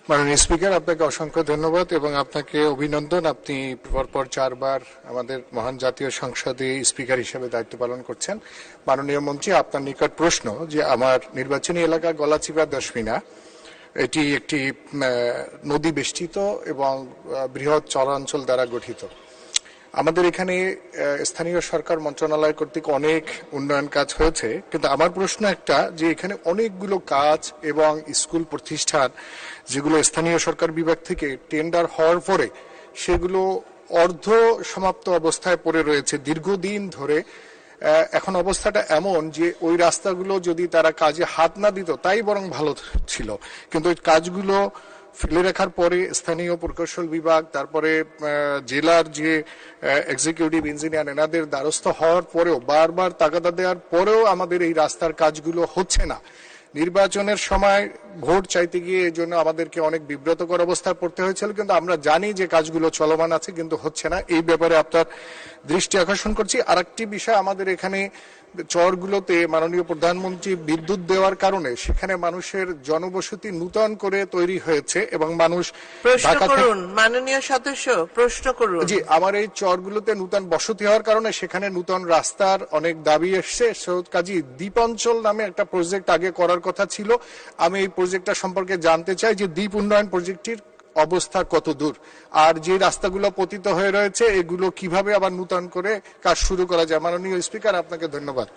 মাননীয় স্পিকার, আপনাকে অসংখ্য ধন্যবাদ এবং আপনাকে অভিনন্দন। আপনি পরপর 4 বার আমাদের মহান জাতীয় সংসদে স্পিকার হিসেবে দায়িত্ব পালন করছেন। মাননীয় মন্ত্রী, আপনার নিকট প্রশ্ন যে আমার নির্বাচনী এলাকা গলাচিপা দশমিনা, এটি একটি নদী বেষ্টিত এবং বৃহৎ চরাঞ্চল দ্বারা গঠিত। আমাদের এখানে স্থানীয় সরকার মন্ত্রণালয় কর্তৃক অনেক উন্নয়ন কাজ হয়েছে, কিন্তু আমার প্রশ্ন একটা যে এখানে অনেকগুলো কাজ এবং স্কুল প্রতিষ্ঠান যেগুলো স্থানীয় সরকার বিভাগ থেকে টেন্ডার হওয়ার পরে সেগুলো অর্ধ সমাপ্ত অবস্থায় পড়ে রয়েছে দীর্ঘদিন ধরে। এখন অবস্থাটা এমন যে ওই রাস্তাগুলো যদি তারা কাজে হাত না দিত তাই বরং ভালো ছিল, কিন্তু ওই কাজগুলো ফেলে রাখার পরে স্থানীয় প্রকৌশল বিভাগ, তারপরে জেলার যে এক্সিকিউটিভ ইঞ্জিনিয়ার, এনাদের দ্বারস্থ হওয়ার পরেও, বারবার তাগাদা দেওয়ার পরেও আমাদের এই রাস্তার কাজগুলো হচ্ছে না। নির্বাচনের সময় ভোট চাইতে গিয়ে এই জন্য আমাদেরকে অনেক বিব্রতকর অবস্থায় পড়তে হয়েছিল, কিন্তু আমরা জানি যে কাজগুলো চলমান আছে কিন্তু হচ্ছে না। এই ব্যাপারে আপনার দৃষ্টি আকর্ষণ করছি। আরেকটি বিষয়, আমাদের এখানে চরগুলোতে মাননীয় প্রধানমন্ত্রী বিদ্যুৎ দেওয়ার কারণে সেখানে মানুষের জনবসতি নূতন করে তৈরি হয়েছে এবং মানুষ মাননীয় সদস্য প্রশ্ন করুন। জি, আমার এই চরগুলোতে নূতন বসতি হওয়ার কারণে সেখানে নূতন রাস্তার অনেক দাবি এসছে। কাজী দ্বীপাঞ্চল নামে একটা প্রজেক্ট আগে করার কথা ছিল। আমি এই প্রজেক্টটা সম্পর্কে জানতে চাই যে দ্বীপ উন্নয়ন প্রজেক্টটির অবস্থা কত দূর, আর যে রাস্তাগুলো পতিত হয়ে রয়েছে এগুলো কিভাবে আবার নূতন করে কাজ শুরু করা যায়। মাননীয় স্পিকার, আপনাকে ধন্যবাদ।